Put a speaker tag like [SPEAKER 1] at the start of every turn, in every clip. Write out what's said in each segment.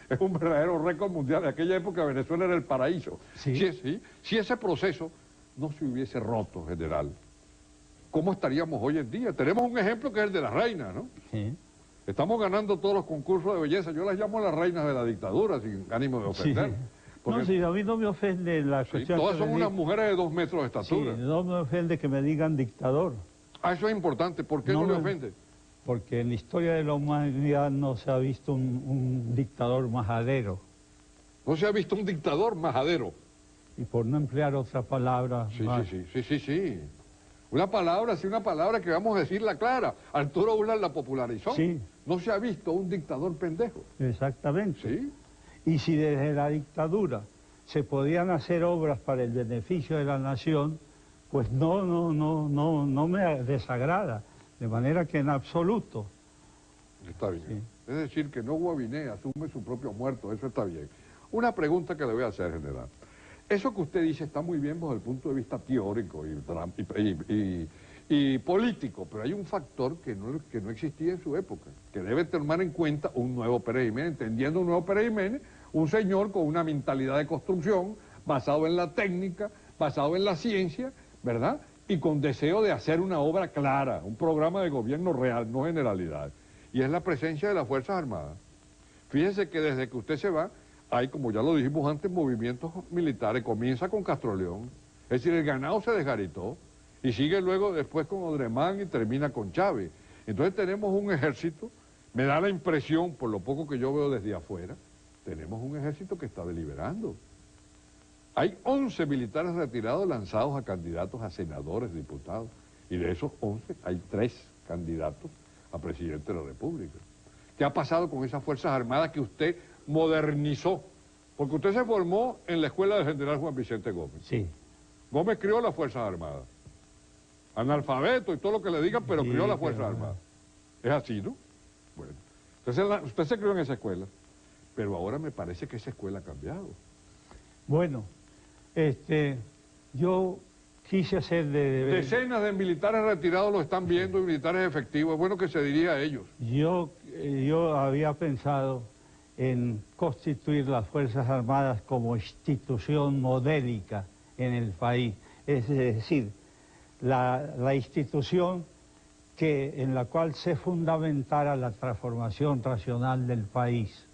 [SPEAKER 1] es un verdadero récord mundial. En aquella época Venezuela era el paraíso.
[SPEAKER 2] Sí.
[SPEAKER 1] Si ese proceso no se hubiese roto, general, ¿cómo estaríamos hoy en día? Tenemos un ejemplo que es el de las reinas, ¿no?
[SPEAKER 2] Sí.
[SPEAKER 1] Estamos ganando todos los concursos de belleza. Yo las llamo las reinas de la dictadura, sin ánimo de ofender.
[SPEAKER 2] Sí.
[SPEAKER 1] Porque,
[SPEAKER 2] No, sí, a mí no me ofende la
[SPEAKER 1] sí,
[SPEAKER 2] cuestión.
[SPEAKER 1] todas
[SPEAKER 2] que
[SPEAKER 1] son
[SPEAKER 2] me
[SPEAKER 1] unas
[SPEAKER 2] di-
[SPEAKER 1] mujeres de 2 metros de estatura.
[SPEAKER 2] Sí, no me ofende que me digan dictador,
[SPEAKER 1] Ah, eso es importante. ¿Por qué no le ofende?
[SPEAKER 2] porque en la historia de la humanidad no se ha visto un dictador majadero.
[SPEAKER 1] No se ha visto un dictador majadero.
[SPEAKER 2] Y por no emplear otra palabra
[SPEAKER 1] Sí,
[SPEAKER 2] más,
[SPEAKER 1] sí. Una palabra que vamos a decirla clara. Arturo Uslar la popularizó.
[SPEAKER 2] Sí.
[SPEAKER 1] No se ha visto un dictador pendejo.
[SPEAKER 2] exactamente.
[SPEAKER 1] ¿Sí?
[SPEAKER 2] Y si desde la dictadura se podían hacer obras para el beneficio de la nación, pues no me desagrada, de manera que en absoluto.
[SPEAKER 1] Está bien.
[SPEAKER 2] Sí.
[SPEAKER 1] Es decir, que no Guaviné asume su propio muerto, eso está bien. Una pregunta que le voy a hacer, general. Eso que usted dice está muy bien desde el punto de vista teórico y político, pero hay un factor que no existía en su época, que debe tomar en cuenta un nuevo Pérez Jiménez, entendiendo un nuevo Pérez Jiménez, un señor con una mentalidad de construcción, basado en la técnica, basado en la ciencia, ¿verdad? Y con deseo de hacer una obra clara, un programa de gobierno real, no generalidad. Y es la presencia de las Fuerzas Armadas. Fíjese que desde que usted se va, hay, como ya lo dijimos antes, movimientos militares. Comienza con Castroleón, es decir, el ganado se desgaritó, y sigue luego después con Odremán y termina con Chávez. Entonces tenemos un ejército, me da la impresión, por lo poco que yo veo desde afuera, tenemos un ejército que está deliberando. Hay 11 militares retirados lanzados a candidatos a senadores, diputados, y de esos 11 hay 3 candidatos a presidente de la República. ¿Qué ha pasado con esas Fuerzas Armadas que usted modernizó? Porque usted se formó en la escuela del general Juan Vicente Gómez.
[SPEAKER 2] Sí.
[SPEAKER 1] Gómez crió las Fuerzas Armadas. Analfabeto y todo lo que le digan, pero
[SPEAKER 2] Sí,
[SPEAKER 1] crió las
[SPEAKER 2] pero-
[SPEAKER 1] Fuerzas Armadas. Es así, ¿no? Bueno. Entonces usted se crió en esa escuela, pero ahora me parece que esa escuela ha cambiado.
[SPEAKER 2] Bueno, yo quise hacer
[SPEAKER 1] Decenas de militares retirados lo están viendo y militares efectivos. Es bueno que se diría a ellos.
[SPEAKER 2] Yo había pensado en constituir las Fuerzas Armadas como institución modélica en el país, es decir, la institución en la cual se fundamentara la transformación racional del país.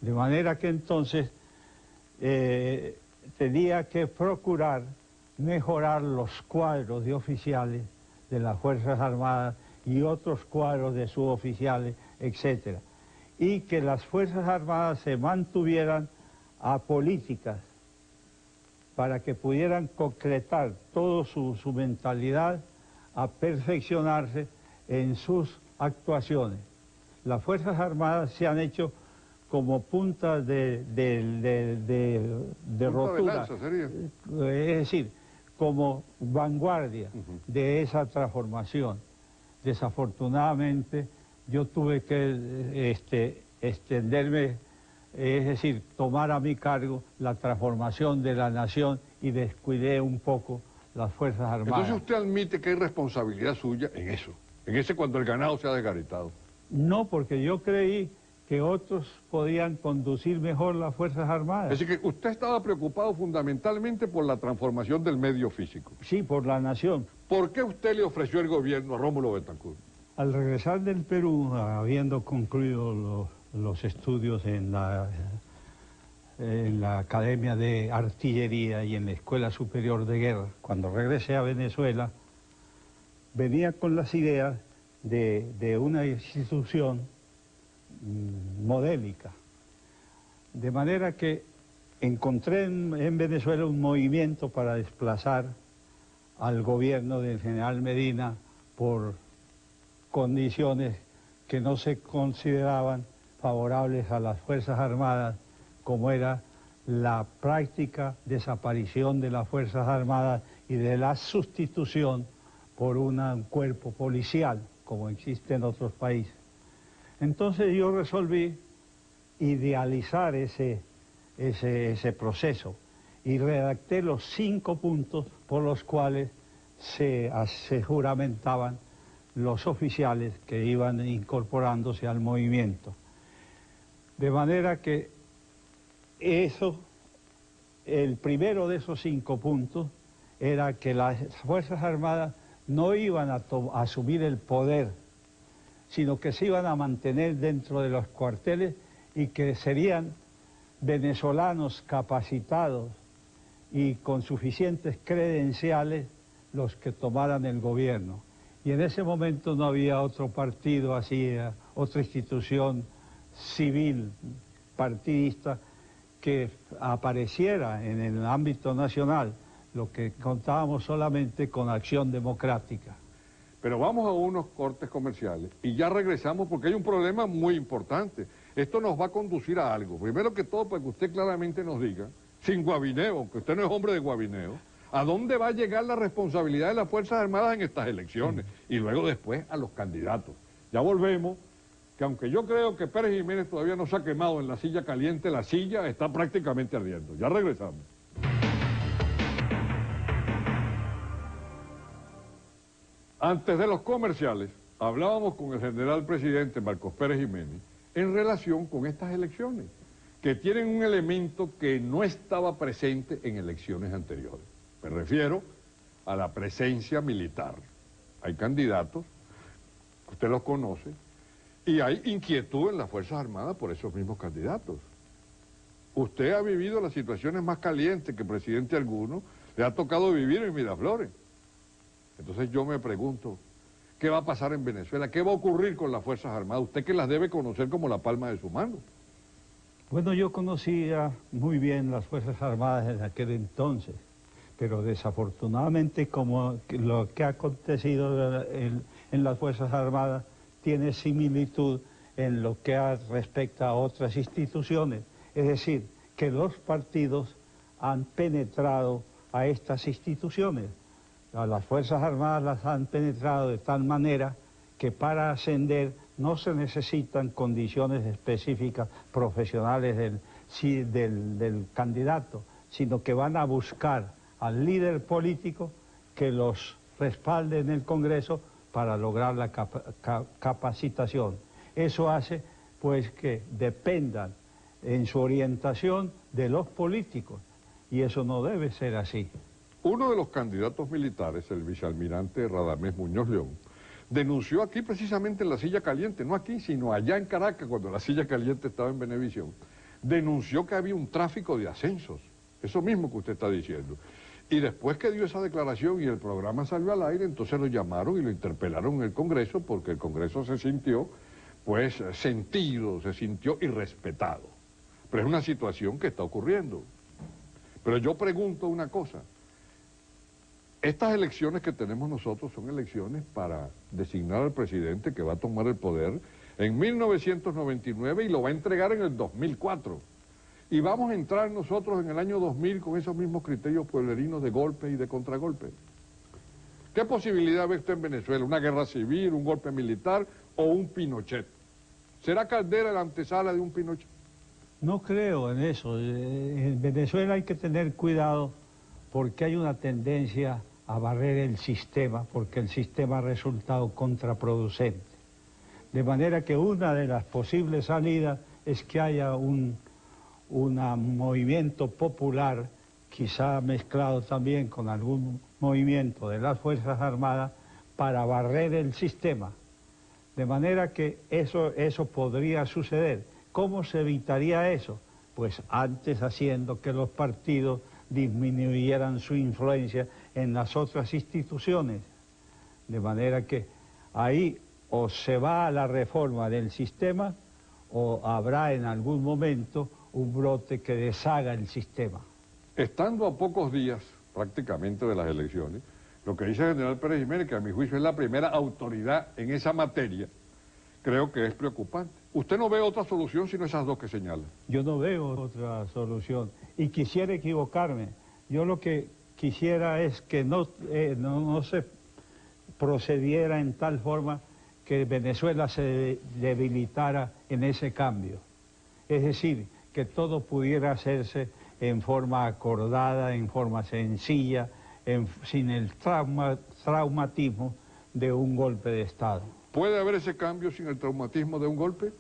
[SPEAKER 2] De manera que entonces tenía que procurar mejorar los cuadros de oficiales de las Fuerzas Armadas y otros cuadros de suboficiales, etc. Y que las Fuerzas Armadas se mantuvieran apolíticas para que pudieran concretar toda su mentalidad a perfeccionarse en sus actuaciones. Las Fuerzas Armadas se han hecho como puntas de
[SPEAKER 1] Punta
[SPEAKER 2] rotura,
[SPEAKER 1] de lanza sería.
[SPEAKER 2] es decir, como vanguardia de esa transformación. Desafortunadamente, yo tuve que extenderme, es decir, tomar a mi cargo la transformación de la nación y descuidé un poco las Fuerzas Armadas.
[SPEAKER 1] Entonces usted admite que hay responsabilidad suya en eso, en ese cuando el ganado se ha desgaritado.
[SPEAKER 2] No, porque yo creí que otros podían conducir mejor las Fuerzas Armadas.
[SPEAKER 1] Es decir, que usted estaba preocupado fundamentalmente por la transformación del medio físico.
[SPEAKER 2] Sí, por la nación.
[SPEAKER 1] ¿Por qué usted le ofreció el gobierno a Rómulo Betancourt?
[SPEAKER 2] Al regresar del Perú, habiendo concluido los estudios en la Academia de Artillería y en la Escuela Superior de Guerra, cuando regresé a Venezuela, venía con las ideas de una institución modélica. De manera que encontré en Venezuela un movimiento para desplazar al gobierno del general Medina por condiciones que no se consideraban favorables a las Fuerzas Armadas, como era la práctica desaparición de las Fuerzas Armadas y de la sustitución por un cuerpo policial, como existe en otros países. Entonces yo resolví idealizar ese proceso y redacté los 5 puntos por los cuales se juramentaban los oficiales que iban incorporándose al movimiento. De manera que eso, el primero de esos 5 puntos era que las Fuerzas Armadas no iban a asumir el poder, sino que se iban a mantener dentro de los cuarteles y que serían venezolanos capacitados y con suficientes credenciales los que tomaran el gobierno. Y en ese momento no había otro partido así, otra institución civil, partidista, que apareciera en el ámbito nacional, lo que contábamos solamente con Acción Democrática.
[SPEAKER 1] Pero vamos a unos cortes comerciales y ya regresamos porque hay un problema muy importante. Esto nos va a conducir a algo. Primero que todo, para que usted claramente nos diga, sin guabineo, aunque usted no es hombre de guabineo, ¿a dónde va a llegar la responsabilidad de las Fuerzas Armadas en estas elecciones? Y luego después a los candidatos. Ya volvemos, que aunque yo creo que Pérez Jiménez todavía no se ha quemado en la silla caliente, la silla está prácticamente ardiendo. Ya regresamos. Antes de los comerciales, hablábamos con el general presidente Marcos Pérez Jiménez en relación con estas elecciones, que tienen un elemento que no estaba presente en elecciones anteriores. Me refiero a la presencia militar. Hay candidatos, usted los conoce, y hay inquietud en las Fuerzas Armadas por esos mismos candidatos. Usted ha vivido las situaciones más calientes que presidente alguno le ha tocado vivir en Miraflores. Entonces yo me pregunto, ¿qué va a pasar en Venezuela? ¿Qué va a ocurrir con las Fuerzas Armadas? Usted que las debe conocer como la palma de su mano.
[SPEAKER 2] Bueno, yo conocía muy bien las Fuerzas Armadas en aquel entonces, pero desafortunadamente como lo que ha acontecido en las Fuerzas Armadas tiene similitud en lo que respecta a otras instituciones, es decir, que los partidos han penetrado a estas instituciones. A las Fuerzas Armadas las han penetrado de tal manera que para ascender no se necesitan condiciones específicas profesionales del candidato, sino que van a buscar al líder político que los respalde en el Congreso para lograr la capacitación. Eso hace pues que dependan en su orientación de los políticos, y eso no debe ser así.
[SPEAKER 1] Uno de los candidatos militares, el vicealmirante Radamés Muñoz León, denunció aquí precisamente en la silla caliente, no aquí, sino allá en Caracas, cuando la silla caliente estaba en Venevisión, denunció que había un tráfico de ascensos, eso mismo que usted está diciendo. Y después que dio esa declaración y el programa salió al aire, entonces lo llamaron y lo interpelaron en el Congreso, porque el Congreso se sintió, pues, sentido, se sintió irrespetado. Pero es una situación que está ocurriendo. Pero yo pregunto una cosa. Estas elecciones que tenemos nosotros son elecciones para designar al presidente que va a tomar el poder en 1999 y lo va a entregar en el 2004. Y vamos a entrar nosotros en el año 2000 con esos mismos criterios pueblerinos de golpe y de contragolpe. ¿Qué posibilidad ve usted en Venezuela? ¿Una guerra civil, un golpe militar o un Pinochet? ¿Será Caldera la antesala de un Pinochet?
[SPEAKER 2] No creo en eso. En Venezuela hay que tener cuidado porque hay una tendencia a barrer el sistema, porque el sistema ha resultado contraproducente. De manera que una de las posibles salidas es que haya un movimiento popular, quizá mezclado también con algún movimiento de las Fuerzas Armadas, para barrer el sistema. De manera que eso podría suceder. ¿Cómo se evitaría eso? Pues antes haciendo que los partidos disminuyeran su influencia en las otras instituciones. De manera que ahí o se va a la reforma del sistema o habrá en algún momento un brote que deshaga el sistema.
[SPEAKER 1] Estando a pocos días prácticamente de las elecciones, lo que dice el general Pérez Jiménez, que a mi juicio es la primera autoridad en esa materia, creo que es preocupante. ¿Usted no ve otra solución sino esas dos que señala?
[SPEAKER 2] Yo no veo otra solución y quisiera equivocarme. Yo lo que quisiera es que no se procediera en tal forma que Venezuela se debilitara en ese cambio. Es decir, que todo pudiera hacerse en forma acordada, en forma sencilla, sin el traumatismo de un golpe de Estado.
[SPEAKER 1] ¿Puede haber ese cambio sin el traumatismo de un golpe?